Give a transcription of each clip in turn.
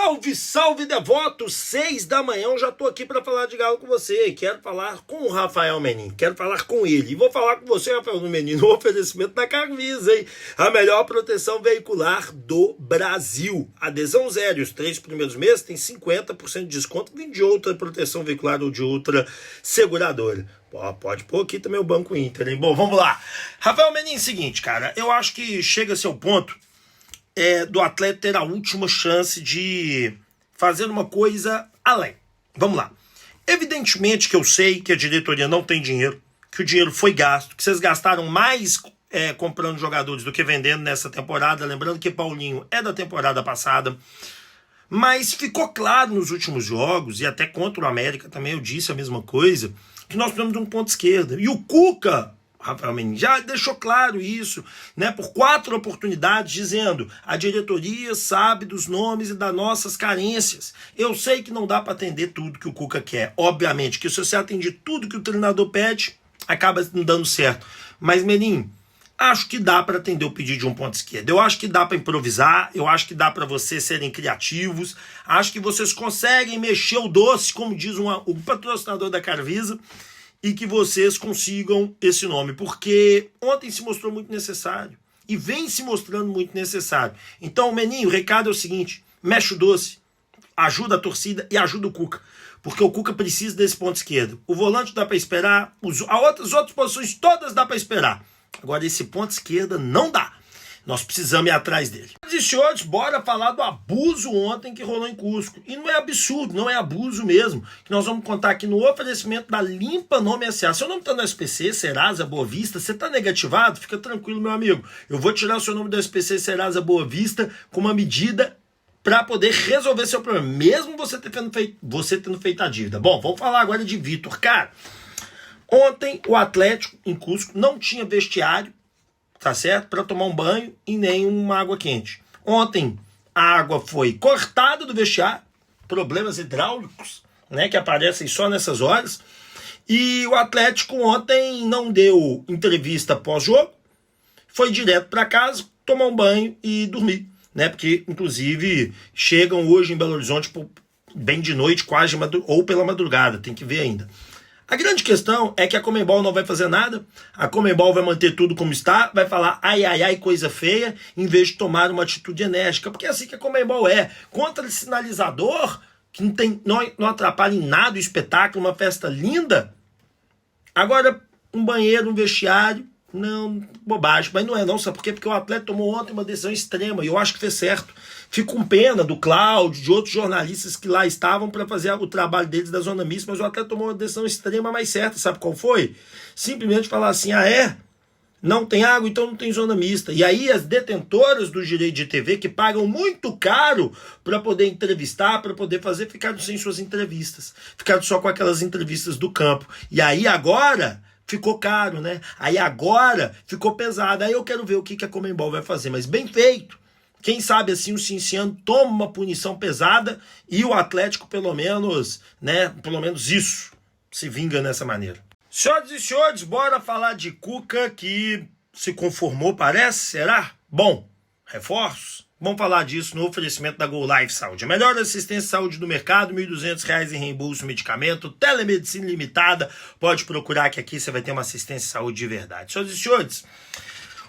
Salve, salve, devoto! 6 da manhã eu já tô aqui para falar de Galo com você. Quero falar com o Rafael Menin, quero falar com ele. E vou falar com você, Rafael Menin, no oferecimento da Carvisa, hein? A melhor proteção veicular do Brasil. Adesão zero. Os 3 primeiros meses tem 50% de desconto vindo de outra proteção veicular ou de outra seguradora. Pode pôr aqui também o Banco Inter, hein? Bom, vamos lá. Rafael Menin, seguinte, cara, eu acho que chega a ser o ponto do atleta ter a última chance de fazer uma coisa além. Vamos lá. Evidentemente que eu sei que a diretoria não tem dinheiro, que o dinheiro foi gasto, que vocês gastaram mais comprando jogadores do que vendendo nessa temporada. Lembrando que Paulinho é da temporada passada. Mas ficou claro nos últimos jogos, e até contra o América também eu disse a mesma coisa, que nós precisamos de um ponto esquerda. E o Cuca, Rafael Menin, já deixou claro isso, né, por 4 oportunidades, dizendo: a diretoria sabe dos nomes e das nossas carências. Eu sei que não dá para atender tudo que o Cuca quer. Obviamente que se você atender tudo que o treinador pede, acaba não dando certo. Mas, Menin, acho que dá para atender o pedido de um ponto esquerdo. Eu acho que dá para improvisar, eu acho que dá para vocês serem criativos, acho que vocês conseguem mexer o doce, como diz o patrocinador da Carvisa, e que vocês consigam esse nome, porque ontem se mostrou muito necessário, e vem se mostrando muito necessário. Então, Menin, o recado é o seguinte: mexe o doce, ajuda a torcida e ajuda o Cuca, porque o Cuca precisa desse ponto esquerdo. O volante dá para esperar, as outras posições todas dá para esperar. Agora, esse ponto esquerda não dá. Nós precisamos ir atrás dele. E senhores, bora falar do abuso ontem que rolou em Cusco. E não é absurdo, não é abuso mesmo. Que nós vamos contar aqui no oferecimento da Limpa Nome S.A. Seu nome está no SPC, Serasa, Boa Vista. Você está negativado? Fica tranquilo, meu amigo. Eu vou tirar o seu nome do SPC, Serasa, Boa Vista, com uma medida para poder resolver seu problema, mesmo você tendo feito a dívida. Bom, vamos falar agora de Vitor. Cara, ontem o Atlético em Cusco não tinha vestiário, tá certo? Para tomar um banho e nem uma água quente. Ontem a água foi cortada do vestiário, problemas hidráulicos, né, que aparecem só nessas horas. E o Atlético ontem não deu entrevista pós-jogo, foi direto para casa, tomar um banho e dormir, né? Porque inclusive chegam hoje em Belo Horizonte bem de noite, quase ou pela madrugada, tem que ver ainda. A grande questão é que a Conmebol não vai fazer nada, a Conmebol vai manter tudo como está, vai falar ai, ai, ai, coisa feia, em vez de tomar uma atitude enérgica, porque é assim que a Conmebol é. Contra sinalizador, que não atrapalha em nada o espetáculo, uma festa linda. Agora, um banheiro, um vestiário, não, bobagem, mas não é não, sabe por quê? Porque o atleta tomou ontem uma decisão extrema, e eu acho que fez certo. Fico com pena do Cláudio, de outros jornalistas que lá estavam para fazer o trabalho deles da Zona Mista, mas o atleta tomou uma decisão extrema, mais certa. Sabe qual foi? Simplesmente falar assim: ah, não tem água, então não tem Zona Mista. E aí as detentoras do direito de TV, que pagam muito caro para poder entrevistar, para poder fazer, ficaram sem suas entrevistas. Ficaram só com aquelas entrevistas do campo. E aí agora ficou caro, né? Aí agora ficou pesado. Aí eu quero ver o que a Conmebol vai fazer, mas bem feito. Quem sabe assim o Cinciano toma uma punição pesada e o Atlético pelo menos isso, se vinga nessa maneira. Senhoras e senhores, bora falar de Cuca, que se conformou, parece, será? Bom, reforços? Vamos falar disso no oferecimento da Go Life Saúde. A melhor assistência de saúde do mercado, R$ 1.200 em reembolso medicamento, telemedicina limitada. Pode procurar que aqui você vai ter uma assistência de saúde de verdade. Senhoras e senhores,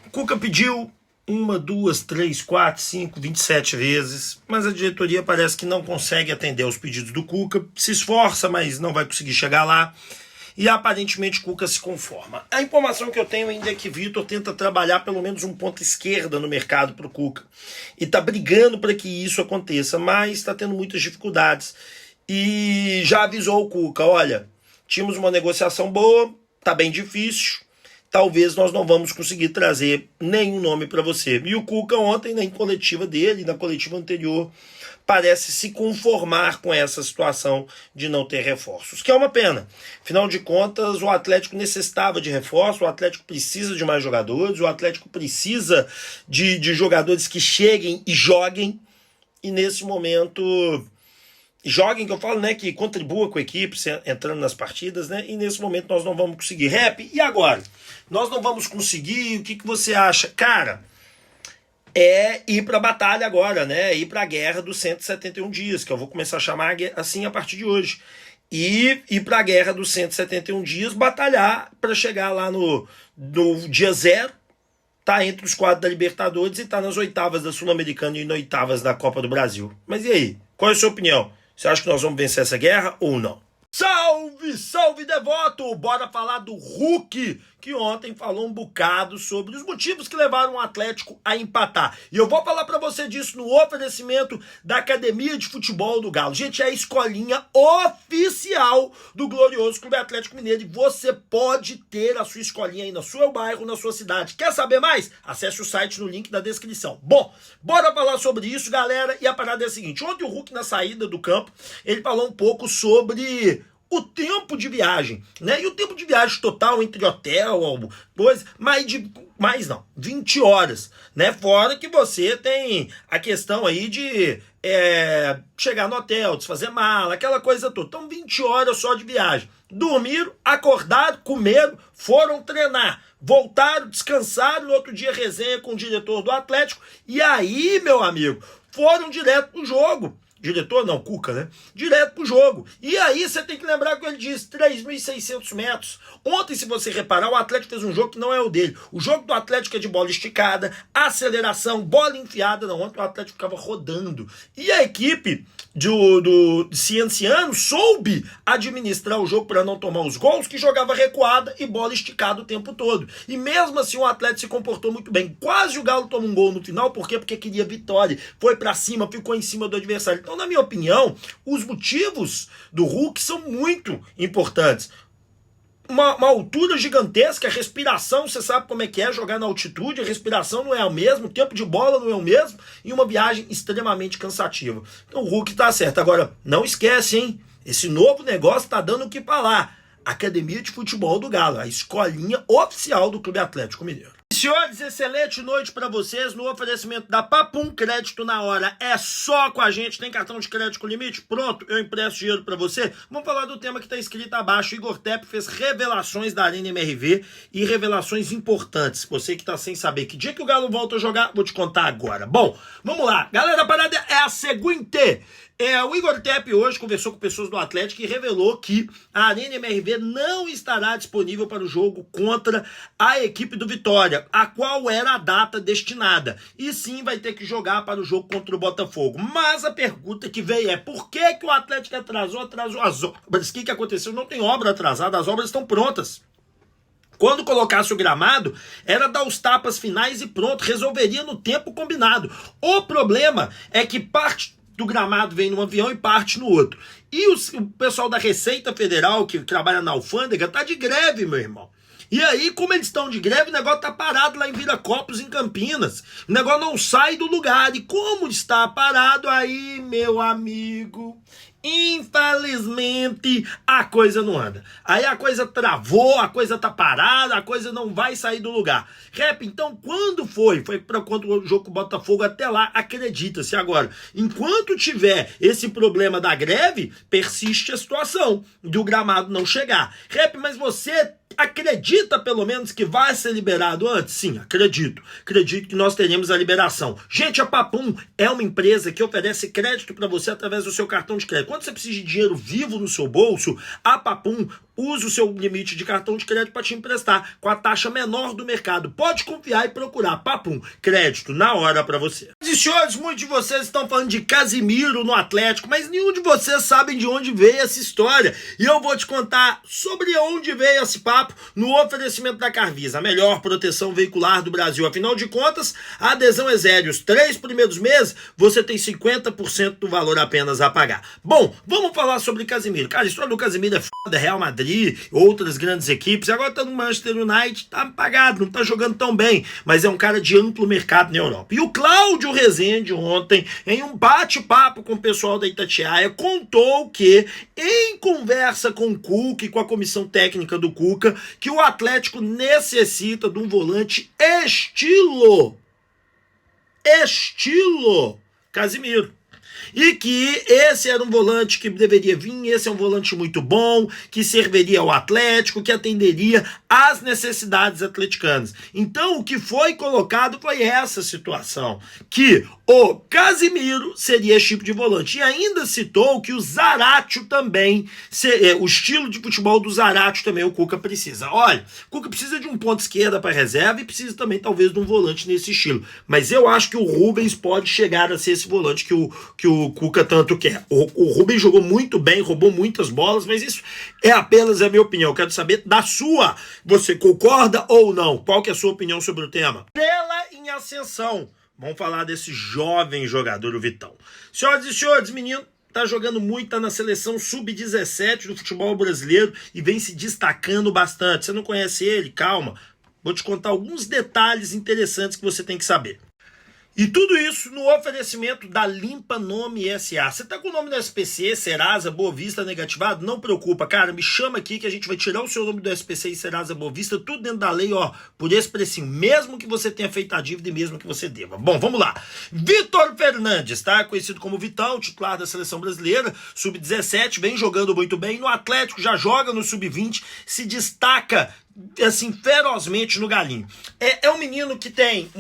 o Cuca pediu 1, 2, 3, 4, 5, 27 vezes, mas a diretoria parece que não consegue atender aos pedidos do Cuca, se esforça, mas não vai conseguir chegar lá, e aparentemente Cuca se conforma. A informação que eu tenho ainda é que Vitor tenta trabalhar pelo menos um ponto esquerda no mercado para o Cuca, e está brigando para que isso aconteça, mas está tendo muitas dificuldades, e já avisou o Cuca: olha, tínhamos uma negociação boa, está bem difícil, talvez nós não vamos conseguir trazer nenhum nome para você. E o Cuca ontem, na coletiva dele, na coletiva anterior, parece se conformar com essa situação de não ter reforços, que é uma pena. Afinal de contas, o Atlético necessitava de reforço, o Atlético precisa de mais jogadores, o Atlético precisa de jogadores que cheguem e joguem, e nesse momento joguem, que eu falo, né, que contribua com a equipe, entrando nas partidas, né, e nesse momento nós não vamos conseguir. Rap, e agora? Nós não vamos conseguir, o que você acha? Cara, é ir para a batalha agora, né? Ir para a guerra dos 171 dias, que eu vou começar a chamar assim a partir de hoje. E ir para a guerra dos 171 dias, batalhar para chegar lá no dia zero, tá entre os quatro da Libertadores e tá nas oitavas da Sul-Americana e nas oitavas da Copa do Brasil. Mas e aí? Qual é a sua opinião? Você acha que nós vamos vencer essa guerra ou não? Salve, salve, devoto! Bora falar do Hulk, que ontem falou um bocado sobre os motivos que levaram o Atlético a empatar. E eu vou falar pra você disso no oferecimento da Academia de Futebol do Galo. Gente, é a escolinha oficial do glorioso Clube Atlético Mineiro. E você pode ter a sua escolinha aí no seu bairro, na sua cidade. Quer saber mais? Acesse o site no link da descrição. Bom, bora falar sobre isso, galera. E a parada é a seguinte. Ontem o Hulk, na saída do campo, ele falou um pouco sobre o tempo de viagem, né? E o tempo de viagem total entre hotel, coisa, mais não, 20 horas, né? Fora que você tem a questão aí de chegar no hotel, desfazer mala, aquela coisa toda. Então 20 horas só de viagem. Dormiram, acordaram, comeram, foram treinar, voltaram, descansaram, no outro dia resenha com o diretor do Atlético, e aí, meu amigo, foram direto pro jogo. Diretor não, Cuca, né? Direto pro jogo. E aí você tem que lembrar que ele disse 3.600 metros. Ontem, se você reparar, o Atlético fez um jogo que não é o dele. O jogo do Atlético é de bola esticada, aceleração, bola enfiada. Não, ontem o Atlético ficava rodando. E a equipe do Cienciano soube administrar o jogo para não tomar os gols, que jogava recuada e bola esticada o tempo todo. E mesmo assim o Atlético se comportou muito bem. Quase o Galo tomou um gol no final. Por quê? Porque queria vitória. Foi para cima, ficou em cima do adversário. Então, na minha opinião, os motivos do Hulk são muito importantes. Uma altura gigantesca, a respiração, você sabe como é que é jogar na altitude, a respiração não é a mesma, o tempo de bola não é o mesmo, e uma viagem extremamente cansativa. Então o Hulk tá certo. Agora, não esquece, hein? Esse novo negócio tá dando o que falar. Academia de Futebol do Galo, a escolinha oficial do Clube Atlético Mineiro. Senhores, excelente noite para vocês no oferecimento da Papum Crédito na hora. É só com a gente, tem cartão de crédito com limite? Pronto, eu empresto dinheiro para você. Vamos falar do tema que está escrito abaixo. Igor Tepp fez revelações da Arena MRV e revelações importantes. Você que tá sem saber que dia que o Galo volta a jogar, vou te contar agora. Bom, vamos lá. Galera, a parada é a seguinte. O Igor Tepp hoje conversou com pessoas do Atlético e revelou que a Arena MRV não estará disponível para o jogo contra a equipe do Vitória, a qual era a data destinada. E sim vai ter que jogar para o jogo contra o Botafogo. Mas a pergunta que veio é: por que o Atlético atrasou as obras? O que aconteceu? Não tem obra atrasada, as obras estão prontas. Quando colocasse o gramado, era dar os tapas finais e pronto, resolveria no tempo combinado. O problema é que parte do gramado vem num avião e parte no outro. E o pessoal da Receita Federal, que trabalha na alfândega, tá de greve, meu irmão. E aí, como eles estão de greve, o negócio tá parado lá em Viracopos, em Campinas. O negócio não sai do lugar. E como está parado aí, meu amigo, infelizmente a coisa não anda. Aí a coisa travou, a coisa tá parada, a coisa não vai sair do lugar. Rap, então quando foi? Foi para quando o jogo com o Botafogo, até lá, acredita-se. Agora, enquanto tiver esse problema da greve, persiste a situação do gramado não chegar. Rap, mas você acredita pelo menos que vai ser liberado antes? Sim, acredito. Acredito que nós teremos a liberação. Gente, a Papum é uma empresa que oferece crédito para você através do seu cartão de crédito. Quando você precisa de dinheiro vivo no seu bolso, a Papum usa o seu limite de cartão de crédito para te emprestar com a taxa menor do mercado. Pode confiar e procurar Papum. Crédito na hora para você. E senhores, muitos de vocês estão falando de Casimiro no Atlético, mas nenhum de vocês sabem de onde veio essa história. E eu vou te contar sobre onde veio esse papo no oferecimento da Carvisa, a melhor proteção veicular do Brasil. Afinal de contas, a adesão é zero. Os 3 primeiros meses, você tem 50% do valor apenas a pagar. Bom, vamos falar sobre Casimiro. Cara, a história do Casimiro é foda, Real Madrid, outras grandes equipes. Agora tá no Manchester United, tá apagado, não tá jogando tão bem, mas é um cara de amplo mercado na Europa. E o Cláudio Rezende ontem, em um bate-papo com o pessoal da Itatiaia, contou que, em conversa com o Cuca e com a comissão técnica do Cuca, que o Atlético necessita de um volante estilo Casimiro. E que esse era um volante que deveria vir, esse é um volante muito bom, que serviria ao Atlético, que atenderia às necessidades atleticanas. Então, o que foi colocado foi essa situação, que o Casimiro seria esse tipo de volante. E ainda citou que o Zaratio também, o estilo de futebol do Zaratio também o Cuca precisa. Olha, o Cuca precisa de um ponto esquerda para reserva e precisa também talvez de um volante nesse estilo. Mas eu acho que o Rubens pode chegar a ser esse volante que o Cuca tanto quer. O Rubens jogou muito bem, roubou muitas bolas, mas isso é apenas a minha opinião. Eu quero saber da sua. Você concorda ou não? Qual que é a sua opinião sobre o tema? Estrela em ascensão. Vamos falar desse jovem jogador, o Vitão. Senhoras e senhores, menino tá jogando muito, tá na seleção sub-17 do futebol brasileiro e vem se destacando bastante. Você não conhece ele? Calma. Vou te contar alguns detalhes interessantes que você tem que saber. E tudo isso no oferecimento da Limpa Nome SA. Você tá com o nome do SPC, Serasa, Boa Vista negativado? Não preocupa, cara, me chama aqui que a gente vai tirar o seu nome do SPC e Serasa Boa Vista, tudo dentro da lei, ó, por esse precinho, mesmo que você tenha feito a dívida e mesmo que você deva. Bom, vamos lá. Vitor Fernandes, tá? Conhecido como Vitão, titular da seleção brasileira, sub-17, vem jogando muito bem. No Atlético já joga no sub-20, se destaca assim, ferozmente no Galinho. É um menino que tem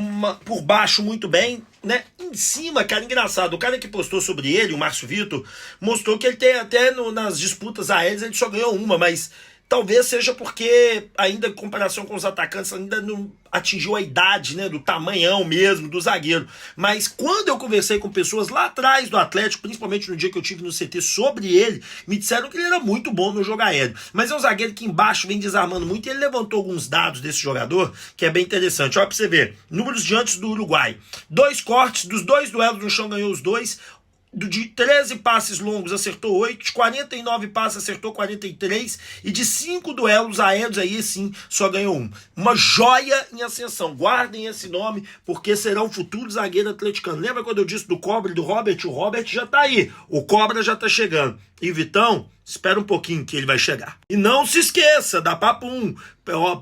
por baixo muito bem, né? Em cima, cara, engraçado, o cara que postou sobre ele, o Márcio Vitor, mostrou que ele tem até nas disputas aéreas, ele só ganhou uma, mas talvez seja porque ainda em comparação com os atacantes ainda não atingiu a idade, né, do tamanhão mesmo, do zagueiro. Mas quando eu conversei com pessoas lá atrás do Atlético, principalmente no dia que eu tive no CT sobre ele, me disseram que ele era muito bom no jogo aéreo. Mas é um zagueiro que embaixo vem desarmando muito e ele levantou alguns dados desse jogador que é bem interessante. Olha pra você ver, números de antes do Uruguai. 2 cortes, dos 2 duelos no chão ganhou os 2. De 13 passes longos acertou 8, de 49 passes acertou 43 e de 5 duelos aéreos aí sim só ganhou 1. Uma joia em ascensão. Guardem esse nome porque será o futuro zagueiro atleticano. Lembra quando eu disse do Cobra e do Robert? O Robert já tá aí, o Cobra já tá chegando. E Vitão, espera um pouquinho que ele vai chegar. E não se esqueça da Papum,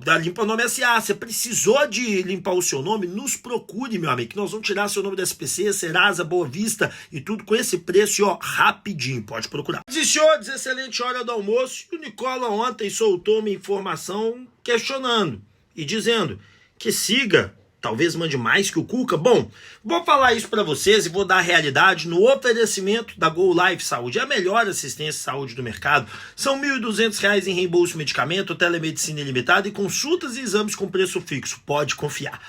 da Limpa Nome SA. Você precisou de limpar o seu nome? Nos procure, meu amigo, que nós vamos tirar seu nome da SPC, Serasa, Boa Vista e tudo com esse preço, ó, rapidinho. Pode procurar. E senhores, excelente hora do almoço. E o Nicola ontem soltou uma informação questionando e dizendo que siga, talvez mande mais que o Cuca. Bom, vou falar isso para vocês e vou dar a realidade no oferecimento da Go Life Saúde, a melhor assistência de saúde do mercado. São R$ 1.200 em reembolso de medicamento, telemedicina ilimitada e consultas e exames com preço fixo. Pode confiar.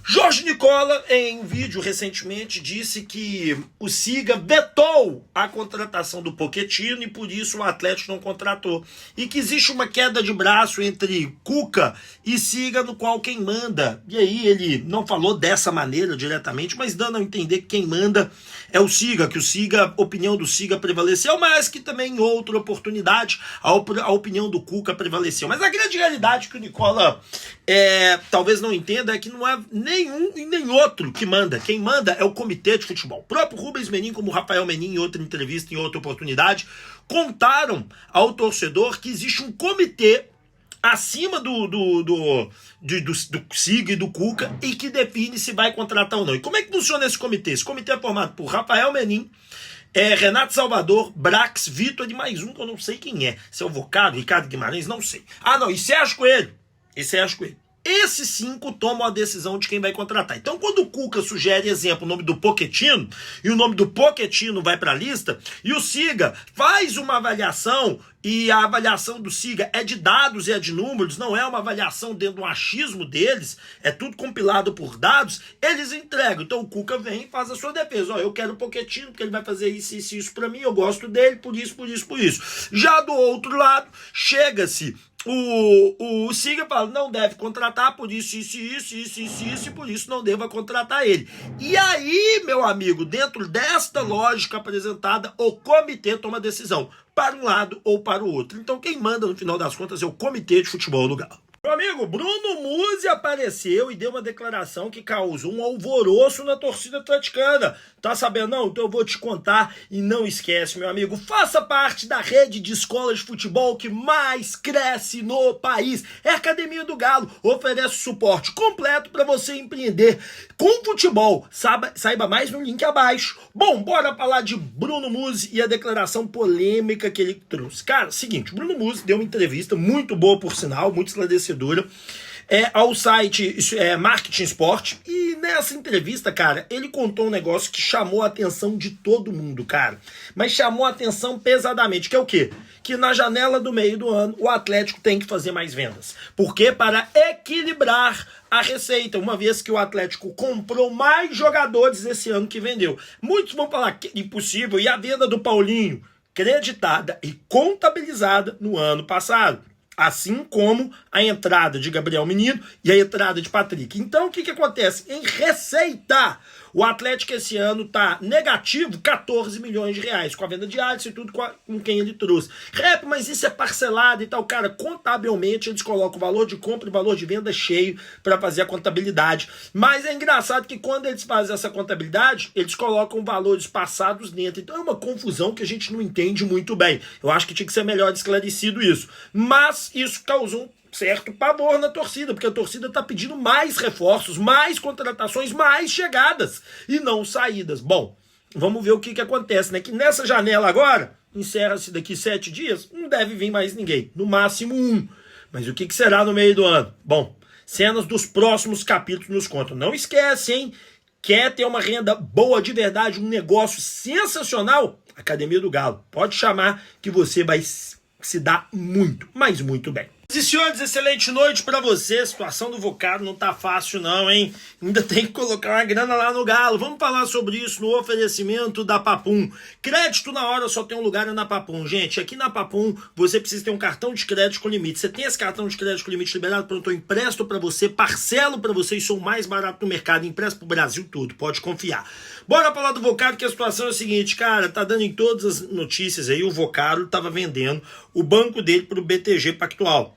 Jorge Nicola, em vídeo recentemente, disse que o Siga vetou a contratação do Pochettino e por isso o Atlético não contratou. E que existe uma queda de braço entre Cuca e Siga, no qual quem manda, e aí ele não falou dessa maneira diretamente, mas dando a entender que quem manda é o Siga, que a opinião do Siga prevaleceu, mas que também em outra oportunidade a opinião do Cuca prevaleceu. Mas a grande realidade que o Nicola talvez não entenda é que não é nenhum e nem outro que manda. Quem manda é o comitê de futebol. O próprio Rubens Menin, como o Rafael Menin, em outra entrevista, em outra oportunidade, contaram ao torcedor que existe um comitê acima do Siga e do Cuca e que define se vai contratar ou não. E como é que funciona esse comitê? Esse comitê é formado por Rafael Menin, Renato Salvador, Brax, Vitor e mais um que eu não sei quem é. Se é o Vocado, Ricardo Guimarães, não sei. Ah, não, e Sérgio Coelho. Esses 5 tomam a decisão de quem vai contratar. Então, quando o Cuca sugere, exemplo, o nome do Pochettino, e o nome do Pochettino vai para a lista, e o Siga faz uma avaliação, e a avaliação do Siga é de dados e é de números, não é uma avaliação dentro do achismo deles, é tudo compilado por dados, eles entregam. Então, o Cuca vem e faz a sua defesa. Ó, eu quero o Pochettino, porque ele vai fazer isso, isso, isso para mim, eu gosto dele, por isso. Já do outro lado, chega-se o Siga fala, não deve contratar por isso, e por isso não deva contratar ele. E aí, meu amigo, dentro desta lógica apresentada, o comitê toma decisão para um lado ou para o outro. Então quem manda no final das contas é o comitê de futebol do Galo. Meu amigo, Bruno Musi apareceu e deu uma declaração que causou um alvoroço na torcida atleticana. Tá sabendo não? Então eu vou te contar e não esquece, meu amigo. Faça parte da rede de escolas de futebol que mais cresce no país. É a Academia do Galo. Oferece suporte completo para você empreender com futebol. Saiba mais no link abaixo. Bom, bora falar de Bruno Musi e a declaração polêmica que ele trouxe. Cara, seguinte, Bruno Musi deu uma entrevista muito boa, por sinal, muito esclarecedora, ao site Marketing Sport, e nessa entrevista, cara, ele contou um negócio que chamou a atenção de todo mundo, cara, mas chamou a atenção pesadamente, que é o quê? Que na janela do meio do ano o Atlético tem que fazer mais vendas. Por quê? Para equilibrar a receita, uma vez que o Atlético comprou mais jogadores esse ano que vendeu. Muitos vão falar que é impossível, e a venda do Paulinho, creditada e contabilizada no ano passado. Assim como a entrada de Gabriel Menino e a entrada de Patrick. Então, o que acontece? Em receita, o Atlético esse ano está negativo 14 milhões de reais, com a venda de Alisson e tudo com quem ele trouxe. Rep, mas isso é parcelado e tal. Cara, contabilmente eles colocam o valor de compra e o valor de venda cheio para fazer a contabilidade. Mas é engraçado que quando eles fazem essa contabilidade, eles colocam valores passados dentro. Então é uma confusão que a gente não entende muito bem. Eu acho que tinha que ser melhor esclarecido isso. Mas isso causou um certo pavor na torcida, porque a torcida está pedindo mais reforços, mais contratações, mais chegadas e não saídas. Bom, vamos ver o que acontece, né? Que nessa janela agora, encerra-se daqui 7 dias, não deve vir mais ninguém, no máximo 1. Mas o que será no meio do ano? Bom, cenas dos próximos capítulos nos contam. Não esquece, hein? Quer ter uma renda boa de verdade, um negócio sensacional? Academia do Galo. Pode chamar que você vai se dar muito, mas muito bem. E senhores, excelente noite pra você. A situação do Vocaro não tá fácil não, hein? Ainda tem que colocar uma grana lá no Galo. Vamos falar sobre isso no oferecimento da Papum. Crédito na hora só tem um lugar na Papum. Gente, aqui na Papum você precisa ter um cartão de crédito com limite. Você tem esse cartão de crédito com limite liberado? Pronto, eu empresto pra você, parcelo pra você e sou o mais barato do mercado. Empresto pro Brasil todo, pode confiar. Bora falar do Vocaro, que a situação é a seguinte, cara, tá dando em todas as notícias aí, o Vocaro tava vendendo o banco dele pro BTG Pactual.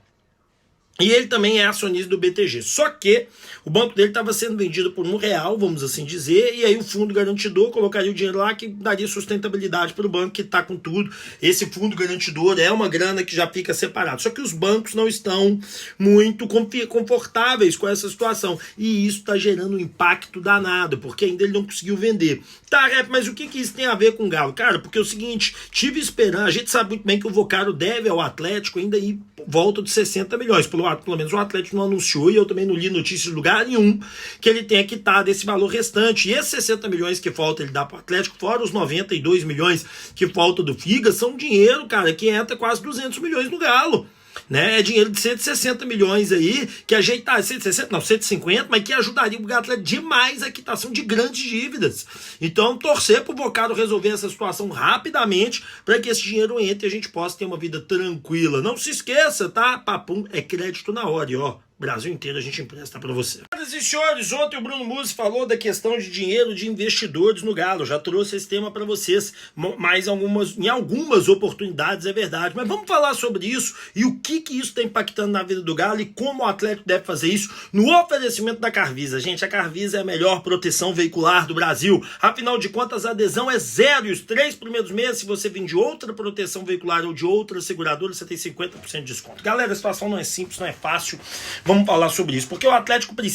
E ele também é acionista do BTG. Só que o banco dele estava sendo vendido por R$1, vamos assim dizer, e aí o fundo garantidor colocaria o dinheiro lá que daria sustentabilidade para o banco que está com tudo. Esse fundo garantidor é uma grana que já fica separado. Só que os bancos não estão muito confortáveis com essa situação. E isso está gerando um impacto danado, porque ainda ele não conseguiu vender. Tá, Rep, mas o que isso tem a ver com o Galo? Cara, porque é o seguinte, tive esperança, a gente sabe muito bem que o Vocaro deve ao Atlético ainda ir por volta de 60 milhões. Pelo menos o Atlético não anunciou, e eu também não li notícias de lugar nenhum que ele tenha quitado esse valor restante. E esses 60 milhões que falta ele dá para o Atlético, fora os 92 milhões que falta do Figa, são dinheiro, cara, que entra quase 200 milhões no Galo. Né? É dinheiro de 160 milhões aí, que ajeitar 160, não, 150, mas que ajudaria o Atlético demais a quitação de grandes dívidas. Então, torcer pro Vocaro resolver essa situação rapidamente para que esse dinheiro entre e a gente possa ter uma vida tranquila. Não se esqueça, tá? Papum é crédito na hora, e ó, Brasil inteiro a gente empresta para você. Senhoras e senhores, ontem o Bruno Musi falou da questão de dinheiro de investidores no Galo. Já trouxe esse tema para vocês, mas em algumas oportunidades é verdade. Mas vamos falar sobre isso e o que isso está impactando na vida do Galo e como o Atlético deve fazer isso no oferecimento da Carvisa. Gente, a Carvisa é a melhor proteção veicular do Brasil. Afinal de contas, a adesão é 0 e os 3 primeiros meses, se você vende outra proteção veicular ou de outra seguradora, você tem 50% de desconto. Galera, a situação não é simples, não é fácil. Vamos falar sobre isso, porque o Atlético tem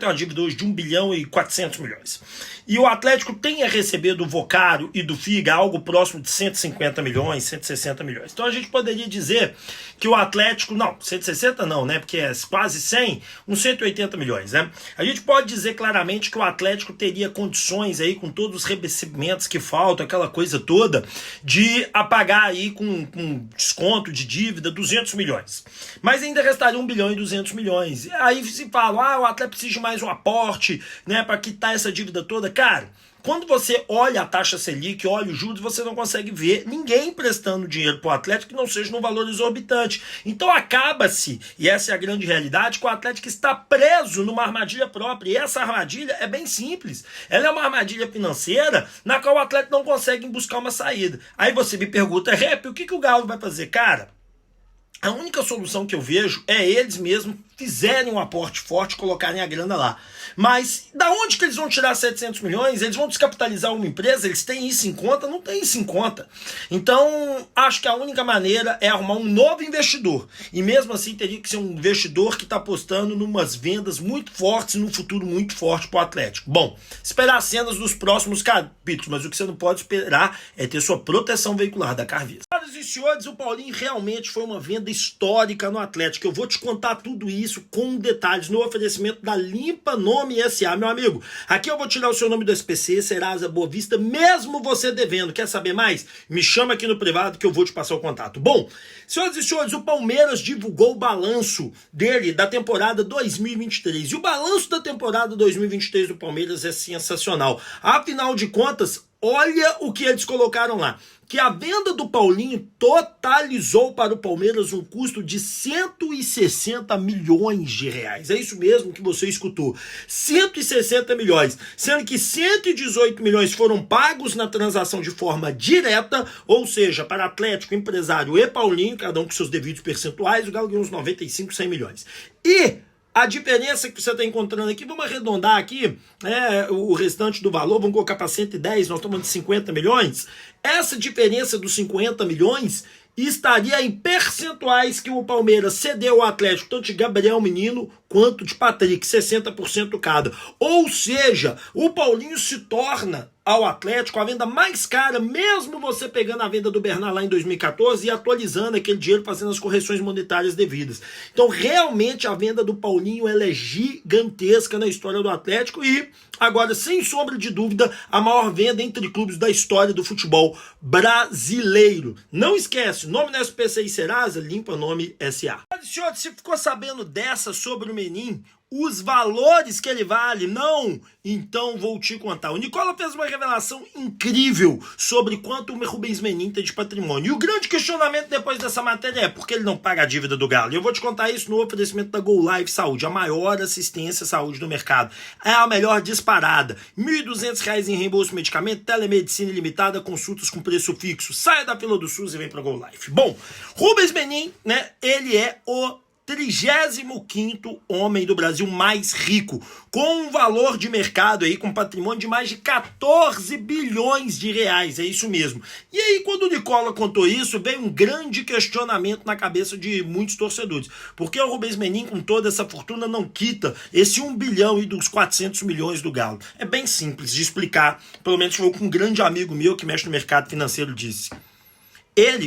uma dívida hoje de 1 bilhão e 400 milhões. E o Atlético tem a receber do Vocaro e do Figa algo próximo de 150 milhões, 160 milhões. Então a gente poderia dizer que o Atlético, não, 160 não, né, porque é quase 100, uns 180 milhões, né. A gente pode dizer claramente que o Atlético teria condições aí, com todos os recebimentos que faltam, aquela coisa toda, de apagar aí com desconto de dívida 200 milhões. Mas ainda restaria 1 bilhão e 200 milhões. Aí se fala, o Atlético precisa de mais um aporte, né, para quitar essa dívida toda. Cara, quando você olha a taxa Selic, olha os juros, você não consegue ver ninguém emprestando dinheiro para o Atlético que não seja num valor exorbitante. Então acaba-se, e essa é a grande realidade, que o Atlético está preso numa armadilha própria. E essa armadilha é bem simples. Ela é uma armadilha financeira na qual o Atlético não consegue buscar uma saída. Aí você me pergunta, Rep, o que o Galo vai fazer? Cara, A única solução que eu vejo é eles mesmos fizerem um aporte forte, colocarem a grana lá. Mas da onde que eles vão tirar 700 milhões? Eles vão descapitalizar uma empresa? Eles têm isso em conta? Não tem isso em conta. Então, acho que a única maneira é arrumar um novo investidor. E mesmo assim, teria que ser um investidor que está apostando em umas vendas muito fortes, num futuro muito forte para o Atlético. Bom, esperar as cenas dos próximos capítulos, mas o que você não pode esperar é ter sua proteção veicular da Carvisa. Senhoras e senhores, o Paulinho realmente foi uma venda histórica no Atlético. Eu vou te contar tudo isso com detalhes no oferecimento da Limpa Nome SA, meu amigo. Aqui eu vou tirar o seu nome do SPC, Serasa Boa Vista, mesmo você devendo. Quer saber mais? Me chama aqui no privado que eu vou te passar o contato. Bom, senhoras e senhores, o Palmeiras divulgou o balanço dele da temporada 2023. E o balanço da temporada 2023 do Palmeiras é sensacional. Afinal de contas, olha o que eles colocaram lá. Que a venda do Paulinho totalizou para o Palmeiras um custo de 160 milhões de reais. É isso mesmo que você escutou. 160 milhões. Sendo que 118 milhões foram pagos na transação de forma direta, ou seja, para Atlético, empresário e Paulinho, cada um com seus devidos percentuais, o Galo ganhou uns 95, 100 milhões. E a diferença que você está encontrando aqui, vamos arredondar aqui, o restante do valor, vamos colocar para 110, nós estamos de 50 milhões. Essa diferença dos 50 milhões estaria em percentuais que o Palmeiras cedeu ao Atlético, tanto de Gabriel Menino quanto de Patrick, 60% cada. Ou seja, o Paulinho se torna ao Atlético a venda mais cara, mesmo você pegando a venda do Bernard lá em 2014 e atualizando aquele dinheiro, fazendo as correções monetárias devidas. Então, realmente, a venda do Paulinho ela é gigantesca na história do Atlético e, agora, sem sombra de dúvida, a maior venda entre clubes da história do futebol brasileiro. Não esquece, nome no SPC e Serasa, Limpa Nome SA. Senhor, você ficou sabendo dessa sobre o Menin? Os valores que ele vale? Não? Então vou te contar. O Nicola fez uma revelação incrível sobre quanto o Rubens Menin tem de patrimônio. E o grande questionamento depois dessa matéria é por que ele não paga a dívida do Galo. E eu vou te contar isso no oferecimento da Go Life Saúde, a maior assistência à saúde do mercado. É a melhor disparada. R$ 1.200 em reembolso de medicamento, telemedicina ilimitada, consultas com preço fixo. Saia da fila do SUS e vem para Go Life. Bom, Rubens Menin, né, ele é o 35º homem do Brasil mais rico, com um valor de mercado aí, com patrimônio de mais de 14 bilhões de reais, é isso mesmo. E aí, quando o Nicola contou isso, veio um grande questionamento na cabeça de muitos torcedores. Porque o Rubens Menin, com toda essa fortuna, não quita esse 1 bilhão e dos 400 milhões do Galo? É bem simples de explicar, pelo menos foi o que um grande amigo meu que mexe no mercado financeiro disse.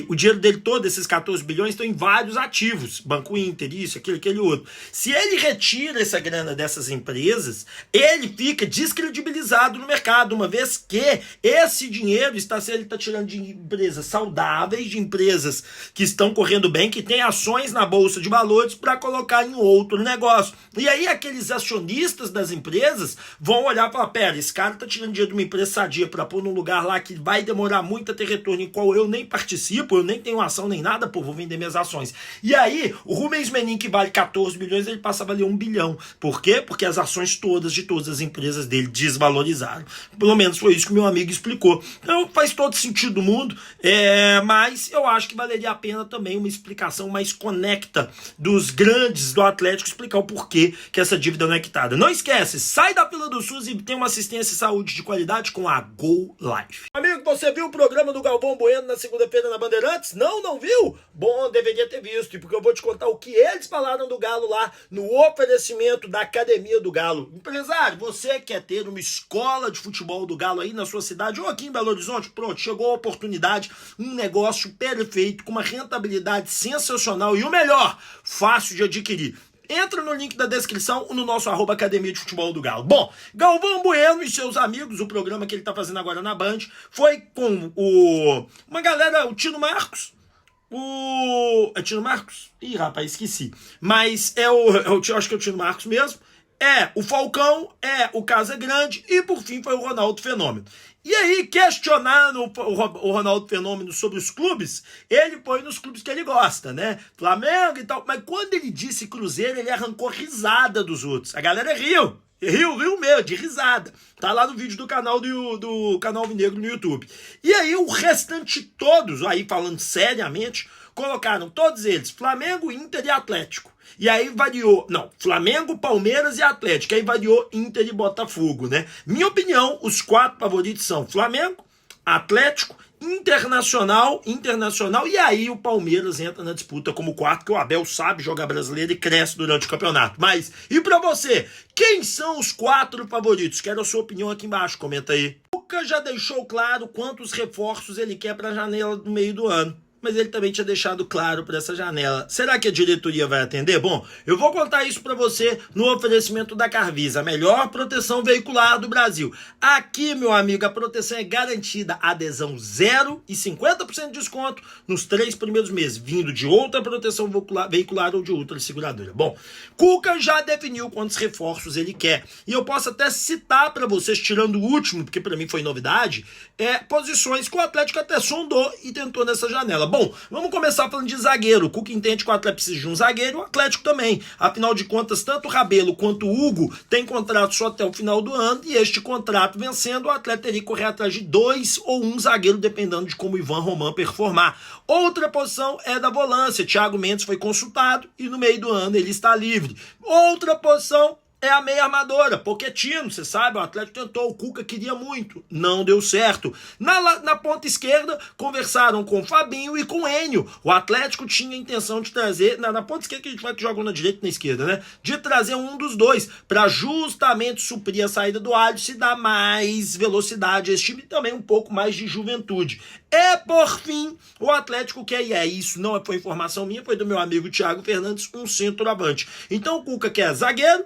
O dinheiro dele todo, esses 14 bilhões, estão em vários ativos. Banco Inter, isso, aquele outro. Se ele retira essa grana dessas empresas, ele fica descredibilizado no mercado, uma vez que esse dinheiro ele está tirando de empresas saudáveis, de empresas que estão correndo bem, que têm ações na Bolsa de Valores para colocar em outro negócio. E aí aqueles acionistas das empresas vão olhar e falar, pera, esse cara está tirando dinheiro de uma empresa sadia para pôr num lugar lá que vai demorar muito a ter retorno, em qual eu nem participo, eu nem tenho ação nem nada, pô, vou vender minhas ações. E aí, o Rubens Menin, que vale 14 milhões, ele passa a valer 1 bilhão. Por quê? Porque as ações todas, de todas as empresas dele, desvalorizaram. Pelo menos foi isso que meu amigo explicou. Então, faz todo sentido do mundo, mas eu acho que valeria a pena também uma explicação mais conecta dos grandes do Atlético, explicar o porquê que essa dívida não é quitada. Não esquece, sai da fila do SUS e tem uma assistência e saúde de qualidade com a Go Life. Amigo, você viu o programa do Galvão Bueno na segunda-feira na Bandeirantes? Não viu? Bom, deveria ter visto, porque eu vou te contar o que eles falaram do Galo lá no oferecimento da Academia do Galo. Empresário, você quer ter uma escola de futebol do Galo aí na sua cidade ou aqui em Belo Horizonte? Pronto, chegou a oportunidade, um negócio perfeito, com uma rentabilidade sensacional e o melhor, fácil de adquirir. Entra no link da descrição ou no nosso @Academia de Futebol do Galo. Bom, Galvão Bueno e seus amigos, o programa que ele tá fazendo agora na Band, foi com uma galera, o Tino Marcos. É Tino Marcos? Ih, rapaz, esqueci. Mas eu acho que é o Tino Marcos mesmo. É o Falcão, é o Casagrande e por fim foi o Ronaldo Fenômeno. E aí, questionando o Ronaldo Fenômeno sobre os clubes, ele põe nos clubes que ele gosta, né? Flamengo e tal. Mas quando ele disse Cruzeiro, ele arrancou risada dos outros. A galera riu. Riu mesmo, de risada. Tá lá no vídeo do canal do canal Alvinegro no YouTube. E aí, o restante todos, aí falando seriamente, colocaram todos eles, Flamengo, Inter e Atlético. E aí variou, não, Flamengo, Palmeiras e Atlético. Aí variou Inter e Botafogo, né? Minha opinião, os 4 favoritos são Flamengo, Atlético, Internacional, e aí o Palmeiras entra na disputa como quarto, que o Abel sabe jogar brasileiro e cresce durante o campeonato. Mas, e pra você? Quem são os 4 favoritos? Quero a sua opinião aqui embaixo, comenta aí. O Cuca já deixou claro quantos reforços ele quer pra janela do meio do ano. Mas ele também tinha deixado claro para essa janela. Será que a diretoria vai atender? Bom, eu vou contar isso para você no oferecimento da Carvisa, a melhor proteção veicular do Brasil. Aqui, meu amigo, a proteção é garantida, adesão 0 e 50% de desconto nos 3 primeiros meses, vindo de outra proteção veicular ou de outra seguradora. Bom, Cuca já definiu quantos reforços ele quer. E eu posso até citar para vocês, tirando o último, porque para mim foi novidade, posições que o Atlético até sondou e tentou nessa janela. Bom, vamos começar falando de zagueiro. O Cuca entende que o Atlético precisa de um zagueiro, o Atlético também. Afinal de contas, tanto o Rabelo quanto o Hugo têm contrato só até o final do ano, e este contrato vencendo, o Atlético teria que correr atrás de 2 ou 1 zagueiro, dependendo de como o Ivan Roman performar. Outra posição é da volância. Thiago Mendes foi consultado e no meio do ano ele está livre. Outra posição é a meia armadora, Pochettino, você sabe, o Atlético tentou, o Cuca queria muito, não deu certo. Na ponta esquerda, conversaram com o Fabinho e com o Enio. O Atlético tinha a intenção de trazer, na ponta esquerda, que a gente vai que joga na direita e na esquerda, né? De trazer um dos dois, para justamente suprir a saída do Alisson e dar mais velocidade a esse time e também um pouco mais de juventude. Por fim, o Atlético quer, e isso não foi informação minha, foi do meu amigo Thiago Fernandes, um centroavante. Então o Cuca quer zagueiro,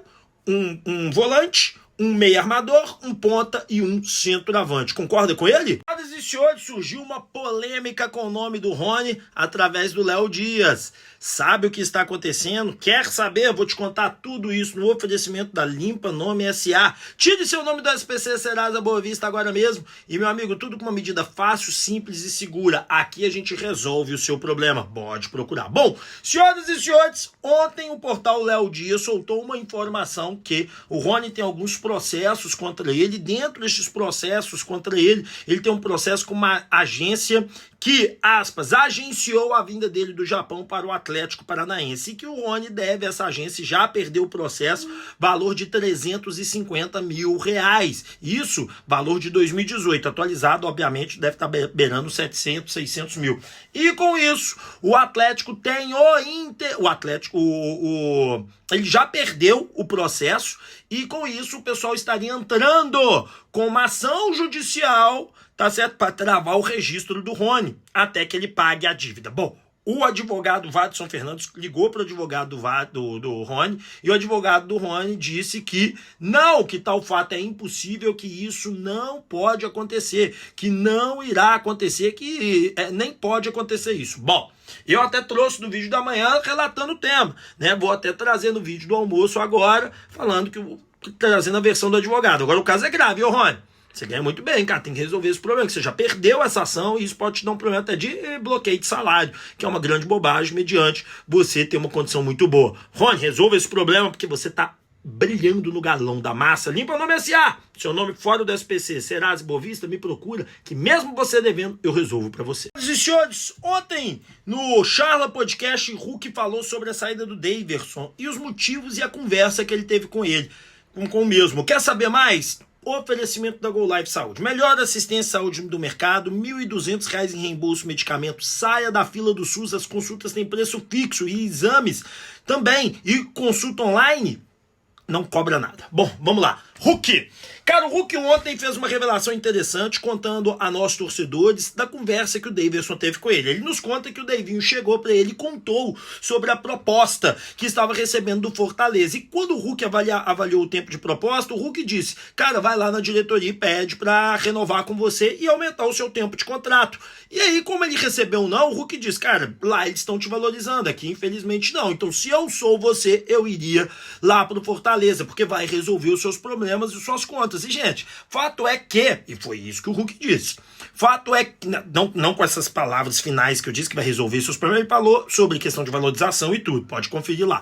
um volante, um meio armador, um ponta e um centroavante. Concorda com ele? Senhoras e senhores, surgiu uma polêmica com o nome do Rony através do Léo Dias. Sabe o que está acontecendo? Quer saber? Vou te contar tudo isso no oferecimento da Limpa Nome S.A. Tire seu nome do SPC Serasa Boa Vista agora mesmo. E, meu amigo, tudo com uma medida fácil, simples e segura. Aqui a gente resolve o seu problema. Pode procurar. Bom, senhoras e senhores, ontem o portal Léo Dias soltou uma informação que o Rony tem alguns processos contra ele. Dentro desses processos contra ele, ele tem um processo com uma agência que, aspas, agenciou a vinda dele do Japão para o Atlético Paranaense, e que o Rony deve, essa agência já perdeu o processo, valor de R$350 mil. Isso, valor de 2018, atualizado, obviamente, deve estar beirando 700, 600 mil. E com isso, o Atlético tem ele já perdeu o processo, e com isso o pessoal estaria entrando com uma ação judicial, tá certo? Para travar o registro do Rony, até que ele pague a dívida. Bom, o advogado Vadson Fernandes ligou para o advogado do Rony, e o advogado do Rony disse que não, que tal fato é impossível, que isso não pode acontecer, que não irá acontecer, que nem pode acontecer isso. Bom, eu até trouxe no vídeo da manhã relatando o tema, né? Vou até trazer no vídeo do almoço agora, falando trazendo a versão do advogado. Agora o caso é grave, Rony. Você ganha muito bem, cara, tem que resolver esse problema, que você já perdeu essa ação e isso pode te dar um problema até de bloqueio de salário, que é uma grande bobagem mediante você ter uma condição muito boa. Rony, resolva esse problema porque você tá brilhando no galão da massa. Limpa o nome S.A. Seu nome fora do SPC, Serasa Boa Vista, me procura, que mesmo você devendo, eu resolvo pra você. Senhoras e senhores, ontem no Charla Podcast, Hulk falou sobre a saída do Daverson e os motivos e a conversa que ele teve com ele, com o mesmo. Quer saber mais? Oferecimento da Go Life Saúde. Melhor assistência à saúde do mercado, R$ 1.200 em reembolso medicamento. Saia da fila do SUS, as consultas têm preço fixo e exames também. E consulta online não cobra nada. Bom, vamos lá. Hulk. Cara, o Hulk ontem fez uma revelação interessante contando a nós torcedores da conversa que o Daverson teve com ele. Ele nos conta que o Davinho chegou para ele e contou sobre a proposta que estava recebendo do Fortaleza. E quando o Hulk avaliou o tempo de proposta, o Hulk disse, cara, vai lá na diretoria e pede para renovar com você e aumentar o seu tempo de contrato. E aí, como ele recebeu um não, o Hulk disse, cara, lá eles estão te valorizando, aqui infelizmente não. Então, se eu sou você, eu iria lá pro Fortaleza, porque vai resolver os seus problemas e suas contas. E, gente, fato é que, e foi isso que o Hulk disse, fato é que, não com essas palavras finais que eu disse que vai resolver seus problemas, ele falou sobre questão de valorização e tudo, pode conferir lá.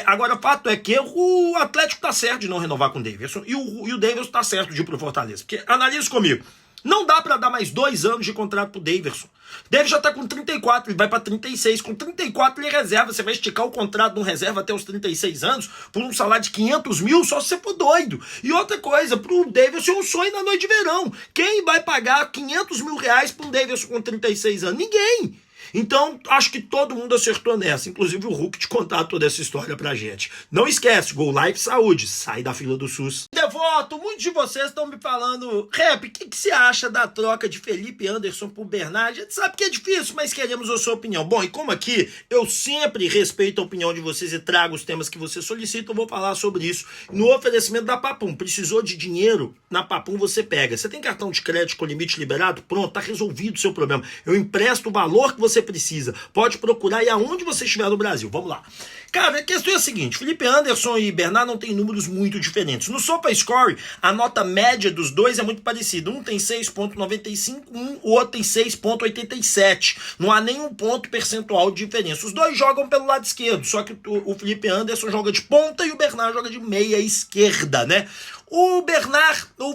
Agora, fato é que o Atlético tá certo de não renovar com o Daverson, e o Daverson tá certo de ir pro Fortaleza, porque, analisa comigo, não dá para dar mais 2 anos de contrato pro Daverson. Davis já tá com 34, ele vai para 36. Com 34 ele é reserva. Você vai esticar o contrato de um reserva até os 36 anos por um salário de 500 mil só se você for doido. E outra coisa, pro Davis é um sonho na noite de verão. Quem vai pagar 500 mil reais pra um Davis com 36 anos? Ninguém. Então, acho que todo mundo acertou nessa, inclusive o Hulk, de contar toda essa história pra gente. Não esquece, Go Life Saúde, sai da fila do SUS. Devoto, muitos de vocês estão me falando, Rap, o que você acha da troca de Felipe Anderson por Bernard? A gente sabe que é difícil, mas queremos a sua opinião. Bom, e como aqui eu sempre respeito a opinião de vocês e trago os temas que vocês solicitam, eu vou falar sobre isso no oferecimento da Papum. Precisou de dinheiro? Na Papum você pega. Você tem cartão de crédito com limite liberado? Pronto, tá resolvido o seu problema. Eu empresto o valor que você precisa. Pode procurar e aonde você estiver no Brasil. Vamos lá. Cara, a questão é a seguinte, Felipe Anderson e Bernard não têm números muito diferentes. No SofaScore, a nota média dos dois é muito parecida. Um tem 6,95, o outro tem 6,87. Não há nenhum ponto percentual de diferença. Os dois jogam pelo lado esquerdo, só que o Felipe Anderson joga de ponta e o Bernard joga de meia esquerda, né? O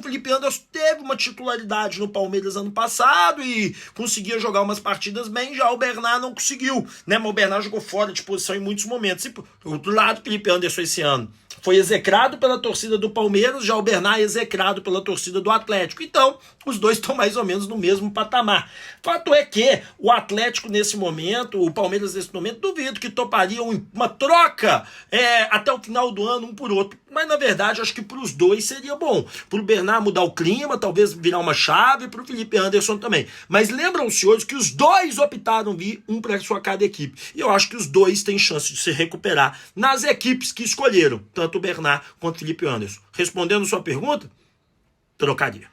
Felipe Anderson teve uma titularidade no Palmeiras ano passado e conseguia jogar umas partidas bem, já o Bernard não conseguiu, né? Mas o Bernard jogou fora de posição em muitos momentos. E, do lado do Felipe Anderson esse ano foi execrado pela torcida do Palmeiras, já o Bernard é execrado pela torcida do Atlético. Então, os dois estão mais ou menos no mesmo patamar. Fato é que o Atlético nesse momento, o Palmeiras nesse momento, duvido que topariam uma troca até o final do ano um por outro. Mas, na verdade, acho que para os dois seria bom. Para o Bernard mudar o clima, talvez virar uma chave, para o Felipe Anderson também. Mas lembram, senhores, que os dois optaram vir um para sua cada equipe. E eu acho que os dois têm chance de se recuperar nas equipes que escolheram, tanto o Bernard quanto o Felipe Anderson. Respondendo sua pergunta, trocaria.